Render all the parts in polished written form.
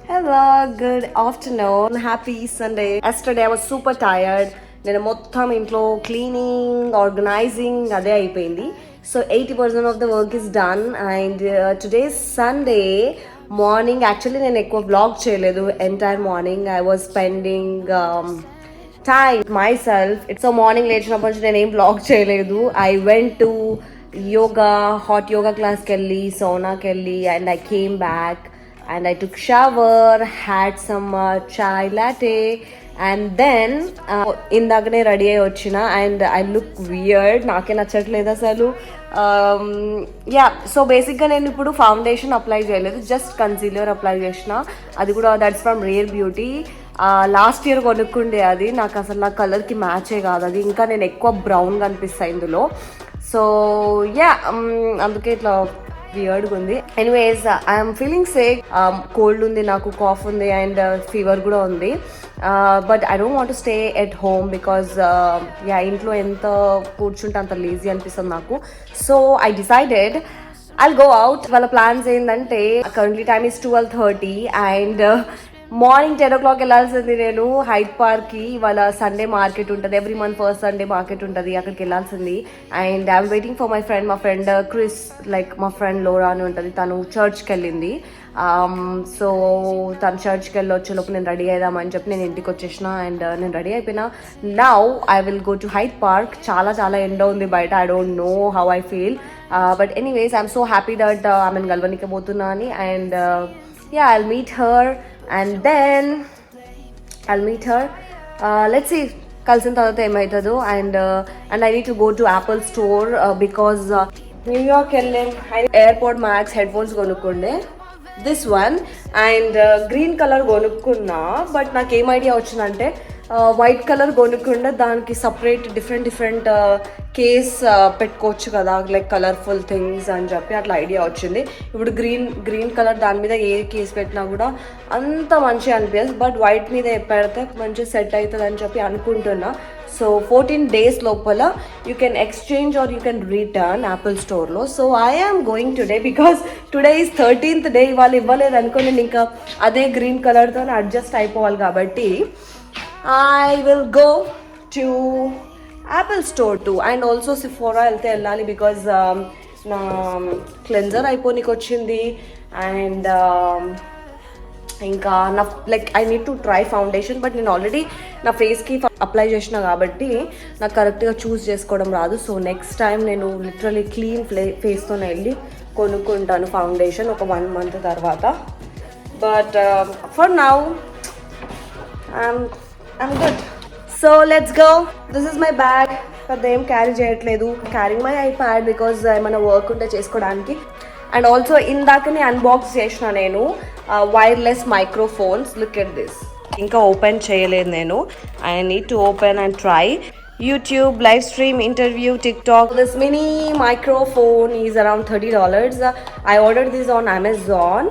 Hello, good afternoon. Happy Sunday. Yesterday I was super tired. నేను మొత్తం ఇంట్లో cleaning organising అదే అయిపోయింది. So 80% of the work is done and today Sunday morning actually నేను ఎక్కువ blog చేయలేదు. Entire morning I was spending time my self. So morning లేచినప్పటి నుంచి నేను ఏం బ్లాగ్ చేయలేదు. I went to yoga, hot yoga క్లాస్కి వెళ్ళి సోనాకి వెళ్ళి and I came back and I took shower, had some chai latte and then indagane ready ayi ochina and I look weird, naake nachatledu asalu. Yeah, so basically నేను ఇప్పుడు foundation apply చేయలేదు, just concealer apply చేసిన. అది కూడా that's from Rare Beauty. Last year కొనుక్కుండే అది, నాకు అసలు నా కలర్కి మ్యాచే కాదు అది, ఇంకా నేను ఎక్కువ బ్రౌన్గా అనిపిస్తాయి ఇందులో. సో యా అందుకే ఇట్లా వియర్డ్గా ఉంది. Anyways I'm feeling sake, cold ఉంది నాకు, కాఫ్ ఉంది అండ్ ఫీవర్ కూడా ఉంది. But I don't want to stay at home because yeah ఇంట్లో ఎంత కూర్చుంటే అంత లేజీ అనిపిస్తుంది నాకు. So I decided I'll go out. వాళ్ళ ప్లాన్స్ ఏంటంటే currently time is 12:30 and morning 10 o'clock వెళ్ళాల్సింది నేను హైట్ పార్క్కి. ఇవాళ సండే మార్కెట్ ఉంటుంది, every month first Sunday market ఉంటుంది, అక్కడికి వెళ్ళాల్సింది. And I'm waiting for my friend. మా ఫ్రెండ్ క్రిస్, లైక్ మా ఫ్రెండ్ లోరా అని ఉంటుంది, తను చర్చ్కి వెళ్ళింది. సో తను చర్చ్కి వెళ్ళి వచ్చేలోపు నేను రెడీ అయిదామని చెప్పి నేను ఇంటికి వచ్చేసిన అండ్ నేను రెడీ అయిపోయినా. Now I will go to height park. చాలా చాలా ఎండ ఉంది బయట, I don't know how I feel, but anyways I'm so happy that ఆమెను గల్వనికి పోతున్నా అని. And yeah, I'll meet her and then I'll meet her. Let's see kalsin tarvata em aitado. And I need to go to Apple store because New York ellem AirPod Max headphones konukunde, this one and green color konukunna. But నాకు ఏం idea వచ్చిందంటే white colour కొనుక్కుండా దానికి separate different case పెట్టుకోవచ్చు కదా, like colourful things అని చెప్పి అట్లా idea వచ్చింది. ఇప్పుడు గ్రీన్ కలర్ దాని మీద ఏ కేస్ పెట్టినా కూడా అంత మంచిగా అనిపించదు, బట్ వైట్ మీద పెడితే మంచిగా సెట్ అవుతుంది అని చెప్పి అనుకుంటున్నా. సో 14 days లోపల you can exchange or you can return Apple స్టోర్లో. So I am going today because today is 13th day. వాళ్ళు ఇవ్వలేదు అనుకో, నేను ఇంకా అదే గ్రీన్ కలర్తో అడ్జస్ట్ అయిపోవాలి. కాబట్టి I will go to Apple store too and also Sephora వెళ్తే వెళ్ళాలి బికాజ్ నా క్లెన్జర్ అయిపోనికి వచ్చింది. అండ్ ఇంకా నా like I need to try foundation, but నేను ఆల్రెడీ నా ఫేస్కి అప్లై చేసిన కాబట్టి నాకు కరెక్ట్గా చూస్ చేసుకోవడం రాదు. సో నెక్స్ట్ టైం నేను లిటరలీ క్లీన్ ఫేస్తోనే వెళ్ళి కొనుక్కుంటాను ఫౌండేషన్ ఒక 1 month తర్వాత. But for now I'm good. So let's go. This is my bag. పెద్ద ఏం క్యారీ చేయట్లేదు. క్యారింగ్ మై ఐప్యాడ్ బికాజ్ ఏమైనా వర్క్ ఉంటే చేసుకోవడానికి. అండ్ ఆల్సో ఇందాకనే అన్బాక్స్ చేసిన నేను wireless microphones. Look at this. ఇంకా ఓపెన్ చేయలేదు నేను. I need to open and try. YouTube, live stream, interview, TikTok. This mini microphone is around $30. I ordered this on Amazon.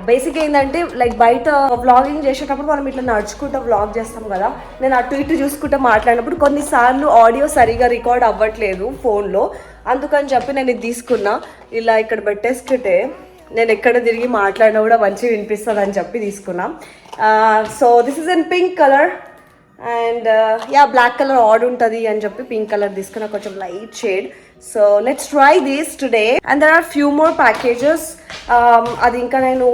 Basic ఏంటంటే like బయట vlogging చేసేటప్పుడు మనం ఇట్లా నడుచుకుంటూ వ్లాగ్ చేస్తాం కదా, నేను అటు ఇటు చూసుకుంటూ మాట్లాడినప్పుడు కొన్నిసార్లు ఆడియో సరిగా రికార్డ్ అవ్వట్లేదు ఫోన్లో. అందుకని చెప్పి నేను ఇది తీసుకున్నా. ఇలా ఇక్కడ పెట్టేసుకుంటే నేను ఎక్కడ తిరిగి మాట్లాడినా కూడా మంచిగా వినిపిస్తుంది అని చెప్పి తీసుకున్నా. So this is in pink colour and yeah black colour add ఉంటుంది అని చెప్పి పింక్ కలర్ తీసుకున్నా, కొంచెం light shade. So let's try this today. And there are few more packages. అది ఇంకా నేను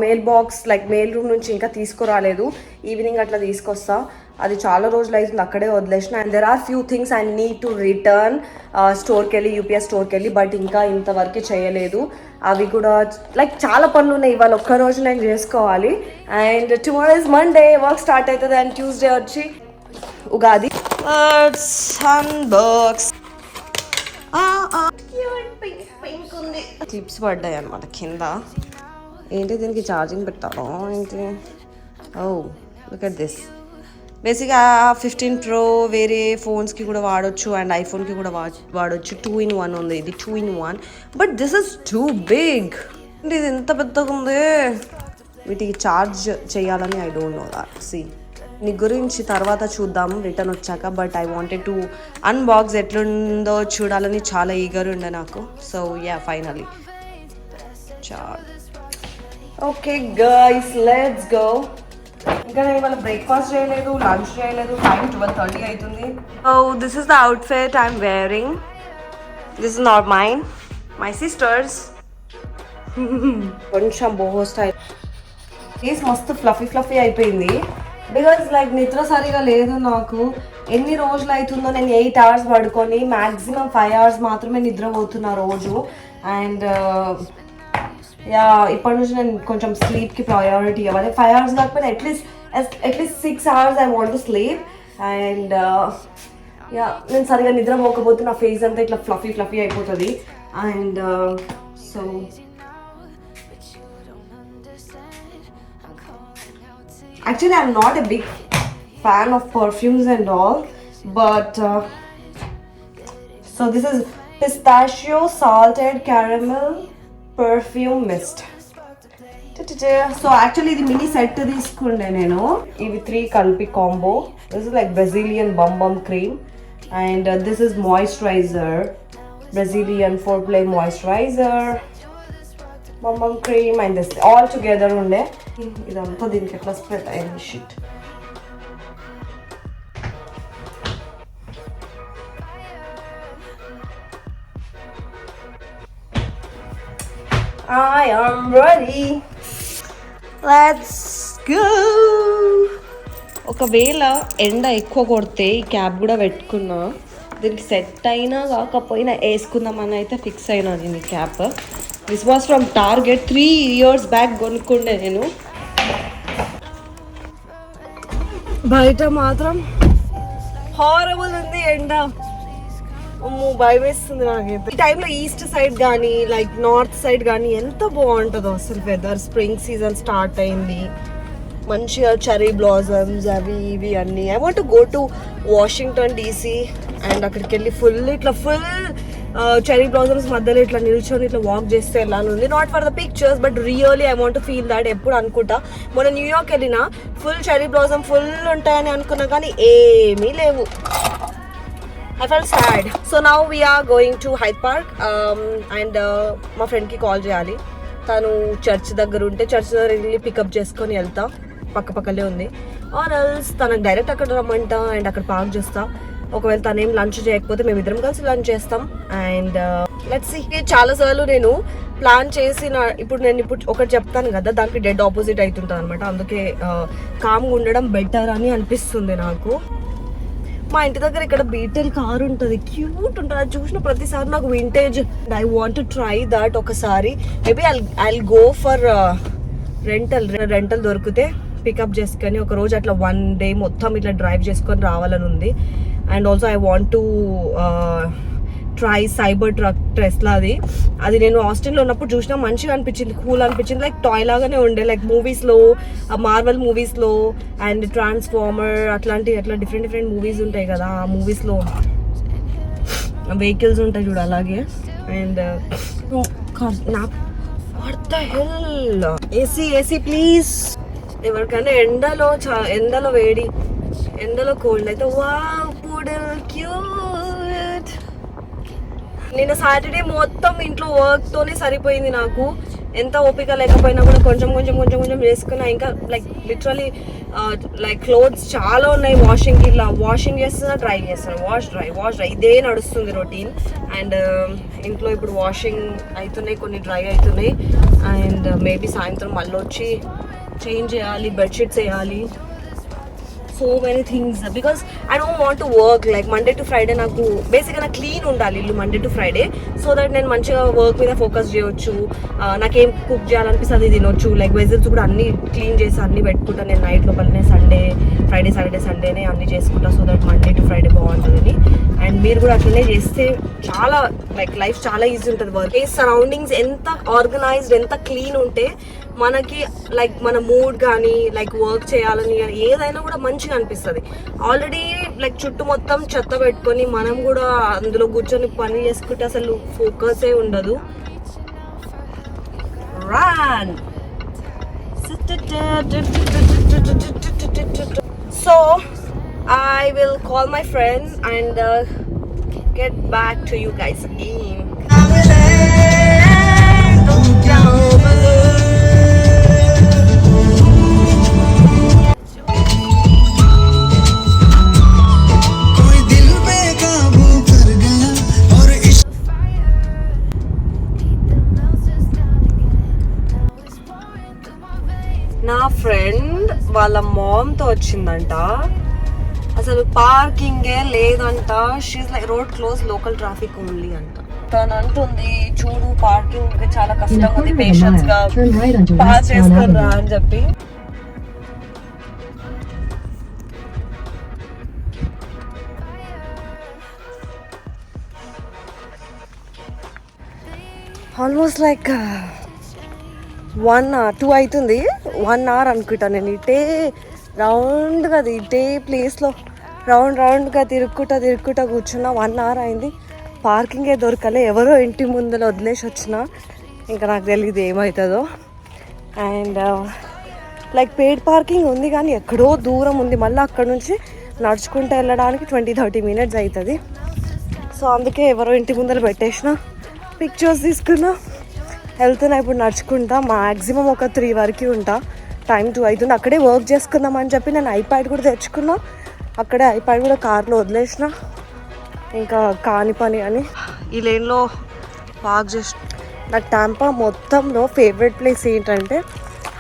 mail box like mail room నుంచి ఇంకా తీసుకురాలేదు, ఈవినింగ్ అట్లా తీసుకొస్తా. అది చాలా రోజులు అవుతుంది అక్కడే వదిలేసిన. And there are few things I need to return స్టోర్కి వెళ్ళి, యూపీఎస్ స్టోర్కి వెళ్ళి, బట్ ఇంకా ఇంతవరకు చేయలేదు. అవి కూడా లైక్ చాలా పనులు ఉన్నాయి, ఇవాళ ఒక్కరోజు నేను చేసుకోవాలి. And tomorrow is Monday, work start అవుతుంది. అండ్ ట్యూస్డే వచ్చి ఉగాది. క్లిప్స్ పడ్డాయి అనమాట కింద. ఏంటి దీనికి ఛార్జింగ్ పెట్టాలో ఏంటి? ఓ లుక్ ఎట్ దిస్. బేసిక్గా 15 Pro వేరే ఫోన్స్కి కూడా వాడచ్చు అండ్ ఐఫోన్కి కూడా వాడచ్చు. 2-in-1 ఉంది, ఇది 2-in-1. But this is two big. ఇది ఎంత పెద్దగా ఉంది, వీటికి ఛార్జ్ చేయాలని I don't know that. C నీ గురించి తర్వాత చూద్దాం రిటర్న్ వచ్చాక. But I wanted to unbox, ఎట్లుందో చూడాలని చాలా ఈగర్ ఉండే నాకు. సో యా ఫైనలీ చాలు. Okay guys, let's go. ఇంకా నేను ఇవాళ బ్రేక్ఫాస్ట్ చేయలేదు, లంచ్ చేయలేదు. టైం 12:30 అవుతుంది. Oh this is the outfit I'm wearing. This is not mine, my sister's. కొంచెం బోహో స్టైల్. ఫేస్ మస్తు ఫ్లఫీ అయిపోయింది. బికాజ్ లైక్ నిద్ర సరిగా లేదు నాకు. ఎన్ని రోజులు అవుతుందో నేను 8 hours పడుకొని మ్యాక్సిమం 5 hours మాత్రమే నిద్రపోతున్నా రోజు. అండ్ యా ఇప్పటి నుంచి నేను కొంచెం స్లీప్కి ప్రయారిటీ ఇవ్వాలి. 5 hours కాకపోతే at least 6 hours I want to sleep. And yeah నేను సరిగా నిద్రపోకపోతే నా ఫేస్ అంతా ఇట్లా ఫ్లఫీ అయిపోతుంది. And so actually I'm not a big fan of perfumes and all, but so this is pistachio salted caramel perfume mist. So actually the mini set తీసుకుండే నేను. ఇవి 3 కలిపి combo. This is like Brazilian bum cream, and this is moisturizer, Brazilian foreplay moisturizer, bum cream, and this all together ఉండే. ఇదంతా దీనికి ఎట్లా spread అయింది shit. I am ready. Let's go. ఒకవేళ ఎండ ఎక్కువ కొడితే ఈ క్యాప్ కూడా పెట్టుకున్నా. దీనికి సెట్ అయినా కాకపోయినా వేసుకుందామని అయితే ఫిక్స్ అయినా నేను ఈ cap. This was from Target. 3 years back కొనుక్కుండే నేను. బయట మాత్రం హారబుల్ ఉంది ఎండ. భయం వేస్తుంది నాకైతే. ఈ టైంలో ఈస్ట్ సైడ్ కానీ లైక్ నార్త్ సైడ్ కానీ ఎంత బాగుంటుందో అసలు వెదర్. స్ప్రింగ్ సీజన్ స్టార్ట్ అయింది, మంచిగా చెర్రీ బ్లాసమ్స్ అవి ఇవి అన్నీ. I want to go to Washington DC and అక్కడికి వెళ్ళి ఫుల్ చెర్రీ బ్లాసమ్స్ మధ్యలో ఇట్లా నిల్చొని ఇట్లా వాక్ చేస్తే ఎలా ఉంది. Not for the pictures but really I want to feel that. ఎప్పుడు అనుకుంటా మొన్న న్యూయార్క్ వెళ్ళినా ఫుల్ చెర్రీ బ్లాసమ్ ఫుల్ ఉంటాయని అనుకున్నా కానీ ఏమీ లేవు. I felt sad. So now we are going to Hyde Park and మా ఫ్రెండ్కి కాల్ చేయాలి. తను చర్చ్ దగ్గర ఉంటే చర్చ్ దగ్గర వెళ్ళి పికప్ చేసుకొని వెళ్తా. పక్కలే ఉంది. ఆర్ ఎల్స్ తనకు డైరెక్ట్ అక్కడ రమ్మంటా అండ్ అక్కడ పార్క్ చేస్తా. ఒకవేళ తనేం లంచ్ చేయకపోతే మేమిద్దరం కలిసి లంచ్ చేస్తాం. And let's see. చాలాసార్లు నేను ప్లాన్ చేసిన ఇప్పుడు ఒకటి చెప్తాను కదా, దానికి డెడ్ ఆపోజిట్ అవుతుంటుంది అనమాట. అందుకే కామ్గా ఉండడం బెటర్ అని అనిపిస్తుంది నాకు. మా ఇంటి దగ్గర ఇక్కడ బీటెల్ కార్ ఉంటుంది, క్యూట్ ఉంటుంది. అది చూసిన ప్రతిసారి నాకు vintage. I want to try that ఒకసారి. Maybe I go for rental దొరికితే పికప్ చేసుకొని ఒక రోజు అట్లా 1 day మొత్తం ఇట్లా డ్రైవ్ చేసుకొని రావాలని ఉంది. And also I want to try Cybertruck టెస్లాది. అది నేను ఆస్టిన్లో ఉన్నప్పుడు చూసినా మంచిగా అనిపించింది, కూల్ అనిపించింది. లైక్ టాయ్ లాగానే ఉండే, లైక్ మూవీస్లో, మార్వెల్ మూవీస్లో అండ్ ట్రాన్స్ఫార్మర్ అట్లా డిఫరెంట్ మూవీస్ ఉంటాయి కదా, ఆ మూవీస్లో వెహికల్స్ ఉంటాయి చూడు అలాగే. And what the hell, AC please. ఎవరికైనా ఎండలో వేడి, ఎండలో కోల్డ్ అయితే వావ్ పూడల్ క్యూట్. నిన్న సాటర్డే మొత్తం ఇంట్లో వర్క్తోనే సరిపోయింది నాకు. ఎంత ఓపిక లేకపోయినా కూడా కొంచెం చేసుకున్నా. ఇంకా లైక్ లిటరలీ లైక్ క్లోత్స్ చాలా ఉన్నాయి వాషింగ్కి. ఇలా వాషింగ్ చేస్తున్నా, డ్రై చేస్తున్నా, వాష్ డ్రై ఇదే నడుస్తుంది రొటీన్. అండ్ ఇంట్లో ఇప్పుడు వాషింగ్ అవుతున్నాయి, కొన్ని డ్రై అవుతున్నాయి. అండ్ మేబీ సాయంత్రం మళ్ళీ వచ్చి చేంజ్ చేయాలి, బెడ్షీట్స్ వేయాలి. So many things because I don't want to work like Monday to Friday. నాకు బేసిక్గా నాకు క్లీన్ ఉండాలి ఇల్లు Monday to Friday, so that నేను మంచిగా వర్క్ మీద ఫోకస్ చేయొచ్చు. నాకేం కుక్ చేయాలనిపిస్తుంది తినొచ్చు. లైక్ వెజిల్స్ కూడా అన్నీ క్లీన్ చేసి అన్నీ పెట్టుకుంటాను నేను నైట్ లోపలనే. ఫ్రైడే సాటర్డే సండేనే అన్నీ చేసుకుంటా, so that Monday to Friday బాగుంటుంది. అండ్ మీరు కూడా అట్లనే చేస్తే చాలా లైక్ లైఫ్ చాలా ఈజీ ఉంటుంది. వర్క్ సరౌండింగ్స్ ఎంత ఆర్గనైజ్డ్, ఎంత క్లీన్ ఉంటే మనకి లైక్ మన మూడ్ కానీ లైక్ వర్క్ చేయాలని కానీ ఏదైనా కూడా మంచిగా అనిపిస్తుంది. ఆల్రెడీ లైక్ చుట్టూ మొత్తం చెత్త పెట్టుకొని మనం కూడా అందులో కూర్చొని పని చేసుకుంటే అసలు ఫోకసే ఉండదు. Run. So I will call my friend and get back to you guys again. నా ఫ్రెండ్ వాళ్ళ మామ్తో వచ్చిందంట. అసలు పార్కింగే లేదంట. She's like road close, local traffic only అంట. తను అంటుంది చూడు పార్కింగ్ చాలా కష్టంగా ఉంది, పేషెన్స్ గా పాస్ చేసుకురా అని చెప్పి. ఆల్మోస్ట్ లైక్ 1 hour 2 అవుతుంది. 1 hour అనుకుంటా. నేను ఇటే రౌండ్గా ఇటే ప్లేస్లో రౌండ్గా తిరుక్కుంటా కూర్చున్నా. 1 hour అయింది. పార్కింగే దొరకలే. ఎవరో ఇంటి ముందర వదిలేసి వచ్చిన. ఇంకా నాకు తెలియదు ఏమవుతుందో. అండ్ లైక్ పెయిడ్ పార్కింగ్ ఉంది కానీ ఎక్కడో దూరం ఉంది. మళ్ళీ అక్కడ నుంచి నడుచుకుంటూ వెళ్ళడానికి 20-30 minutes అవుతుంది. సో అందుకే ఎవరో ఇంటి ముందర పెట్టేసిన, పిక్చర్స్ తీసుకున్నా, వెళ్తున్నా. ఇప్పుడు నడుచుకుంటా. మ్యాక్సిమం ఒక 3 వరకు ఉంటా. టైం 2 అవుతుంది. అక్కడే వర్క్ చేసుకుందామని చెప్పి నేను ఐప్యాడ్ కూడా తెచ్చుకున్నా. అక్కడే ఐప్యాడ్ కూడా కార్లో వదిలేసిన. ఇంకా కాని పని అని ఈ లేన్లో పార్క్ చేసి. నాకు టాంపా మొత్తంలో ఫేవరెట్ ప్లేస్ ఏంటంటే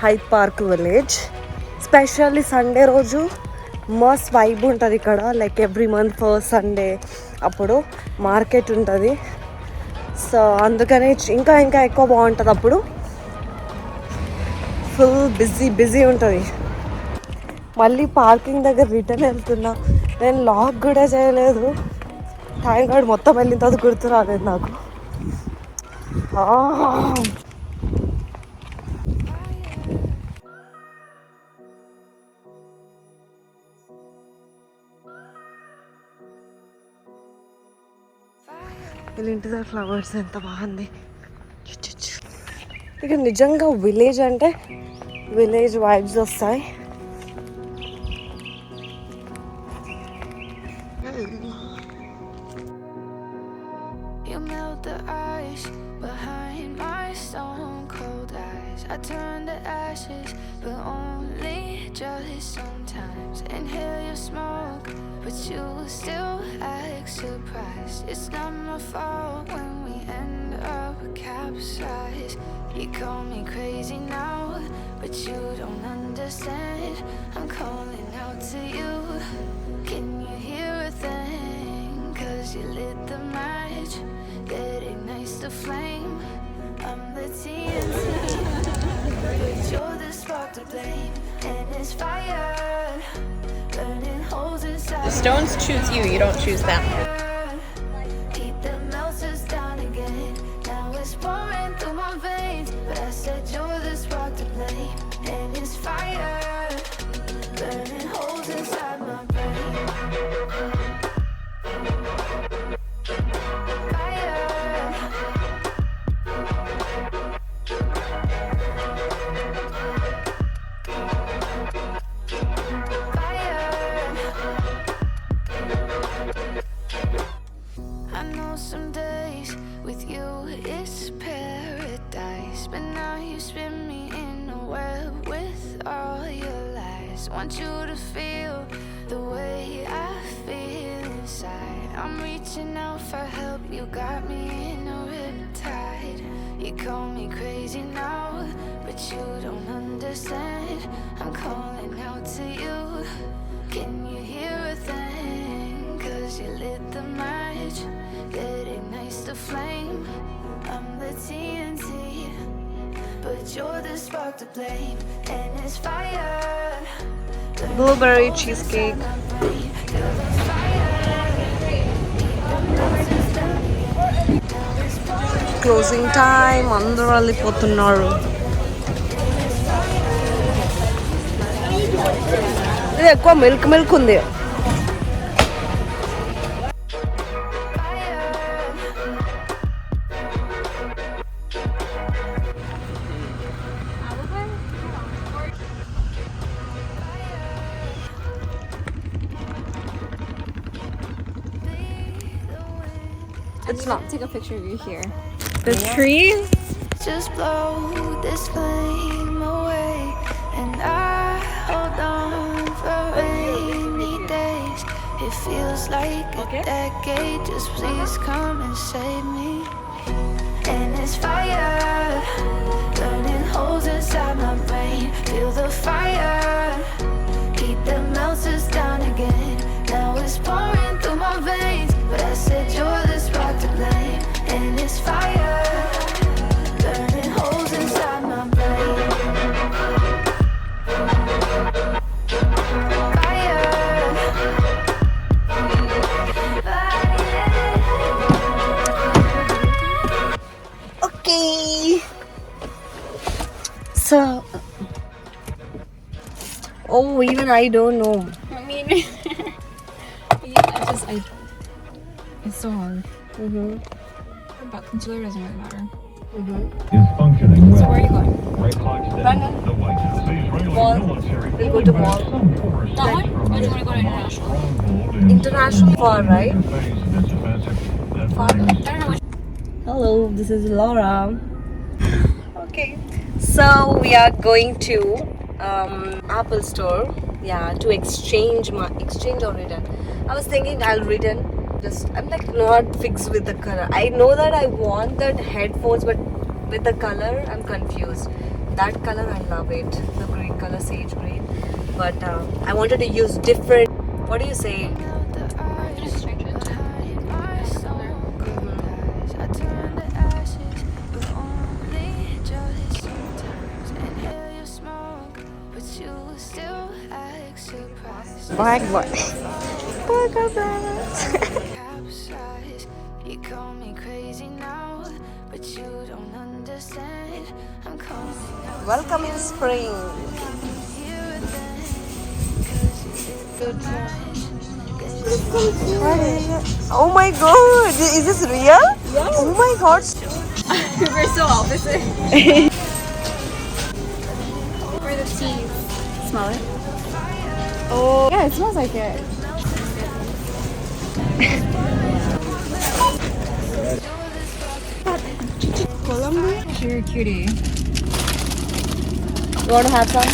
hide park village. Specially Sunday రోజు మస్త్ వైబ్ ఉంటుంది ఇక్కడ. Like every month first Sunday అప్పుడు మార్కెట్ ఉంటుంది. సో అందుకనే ఇంకా ఎక్కువ బాగుంటుంది. అప్పుడు ఫుల్ బిజీ ఉంటుంది. మళ్ళీ పార్కింగ్ దగ్గర రిటర్న్ వెళ్తున్నా. నేను లాక్ కూడా చేయలేదు. థ్యాంక్ గాడ్ మొత్తం వెళ్ళిన తర్వాత గుర్తు రాలేదు నాకు. వీళ్ళింటి దగ్గర ఫ్లవర్స్ ఎంత బాగుంది. ఇక నిజంగా విలేజ్ అంటే విలేజ్ వైబ్స్ వస్తాయి. You melt the ice behind my stone cold eyes. I turn to ashes, but only just sometimes. Inhale your smoke, but you still act surprised. It's not my fault when we end up capsized. You call me crazy now, but you don't understand. I'm calling out to you. Can you hear a thing? 'Cause you lit the match that ignites the flame. I'm the TNT, but you're the spark to blame. And it's fire burning holes inside. The stones choose you, you don't choose them. Keep the melters down again. Now it's pouring through my veins, but I said you're the spark to blame. And it's fire burning holes inside my brain. I know some days with you it's paradise, but now you spin me in a web with all your lies. Want you to feel the way I feel inside. I'm reaching out for help, you got me in a riptide. You call me crazy now, but you don't understand. I'm calling out to you. Can you hear a thing? 'Cause you lit the match that ignites the flame. I'm the TNT, but you're the spark to blame. And it's fire. Blueberry cheesecake. Closing time. అందరూ వెళ్ళిపోతున్నారు. ఇది ఎక్కువ milk ఉంది. It's not. Take a picture of you here. The tree just blow this flame away. And I hold on for rainy days. It feels like a decade, just please come and save me. And it's fire, burning holes inside my brain. Feel the fire, heat that melts us down again. Now it's pouring through my veins, but I said you're the spark to blame. And it's fire, burning holes inside my brain. Okay. So, oh, even I don't know. I mean, it's so hard. But concealer doesn't really matter. Is functioning well. So where are you going? Right clock London. The White House. The Israeli Mall. military We'll go to mall. some force That one? from Or do you a want to go to Hamas international? stronghold in International far, right? phase of its offensive that Far. brings I don't know which. Hello, this is Laura. Okay. So we are going to Apple store. Yeah, to exchange or return. I was thinking I'll return. I'm like not fixed with the color. I know that I want that headphones, but with the color I'm confused. That color I love it, the green color, sage green. But I wanted to use different. What do you say? Bag what? You call me crazy now, but you don't understand. I'm coming out Welcome in spring. here then, 'cause you did the Oh my god, is this real? Yeah. Oh my god. We're so opposite. Where the teas. Smell it. Oh. Yeah, it smells like it. Colombia? You're a cutie. You want to have some?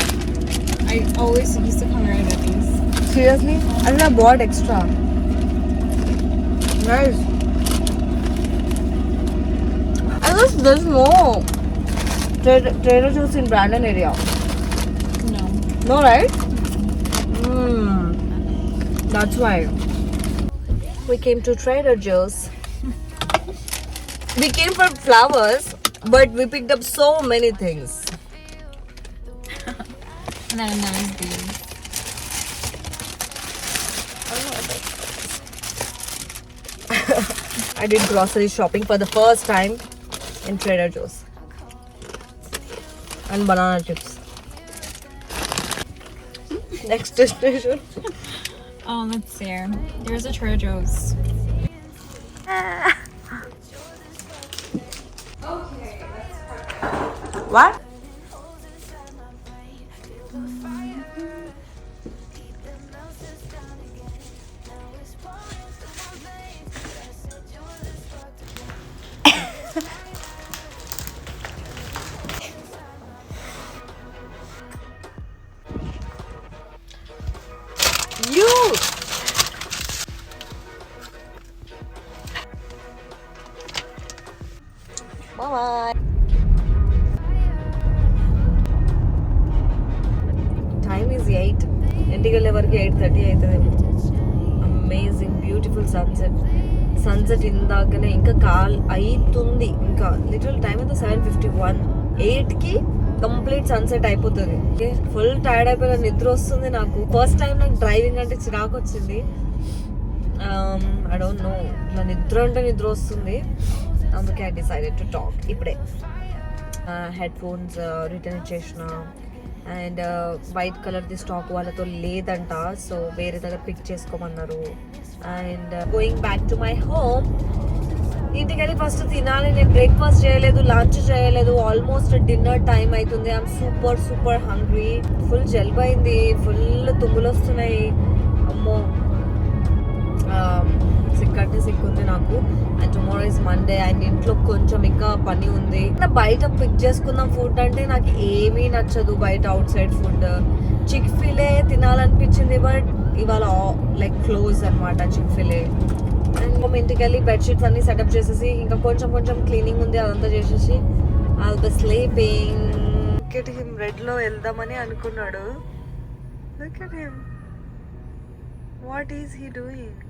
I always used to come right at these. Seriously? I think I bought extra. Nice. I guess there's more. Trader Joe's in Brandon area. No. No, right? That's why. We came to Trader Joe's. We came for flowers, but we picked up so many things. And then there's these. I did grocery shopping for the first time in Trader Joe's. And banana chips. Next destination. Oh, let's see. There's a Trader Joe's. What? You. Bye bye. Time is 8. ఇంటికి వెళ్ళే వరకు 8:30 అవుతుందేమో. Amazing beautiful sunset ఇందాకనే ఇంకా అవుతుంది. ఇంకా little time అయితే 7:51. 8కి complete sunset అయిపోతుంది. ఫుల్ టైర్డ్ అయిపోయిన నిద్ర వస్తుంది నాకు. ఫస్ట్ టైం నాకు డ్రైవింగ్ అంటే చిరాకు వచ్చింది. ఐ డోంట్ నో, ఇట్లా నిద్ర అంటే నిద్ర వస్తుంది. అందుకే ఐ డిసైడెడ్ టు టాక్ ఇప్పుడే. హెడ్ఫోన్స్ రిటర్న్ ఇచ్చేసిన. అండ్ వైట్ కలర్ది స్టాక్ వాళ్ళతో లేదంట, సో వేరే దగ్గర పిక్ చేసుకోమన్నారు. And going back to my home. ఇంటికి వెళ్ళి ఫస్ట్ తినాలి. నేను బ్రేక్ఫాస్ట్ చేయలేదు, లంచ్ చేయలేదు. ఆల్మోస్ట్ డిన్నర్ టైం అవుతుంది. I'm super hungry. ఫుల్ జలుబు అయింది, ఫుల్ తుమ్ములు వస్తున్నాయి. అమ్మో, సిక్ కట్టేసి ఎక్కువ ఉంది నాకు. And tomorrow is Monday and ఇంట్లో కొంచెం ఇంకా పని ఉంది. బయట పిక్ చేసుకుందాం ఫుడ్ అంటే నాకు ఏమీ నచ్చదు బయట అవుట్ సైడ్ ఫుడ్. చిక్-ఫిలే తినాలనిపించింది బట్ ఇవాళ లైక్ క్లోజ్ అనమాట చిక్-ఫిలే. అండ్ ఇంటికి వెళ్ళి బెడ్షీట్స్ అన్ని సెటప్ చేసేసి ఇంకా కొంచెం క్లీనింగ్ ఉంది అదంతా చేసేసి I'll be sleeping. Look at him, red లో వెళ్దామని అనుకున్నాడు. Look at him. What is he doing?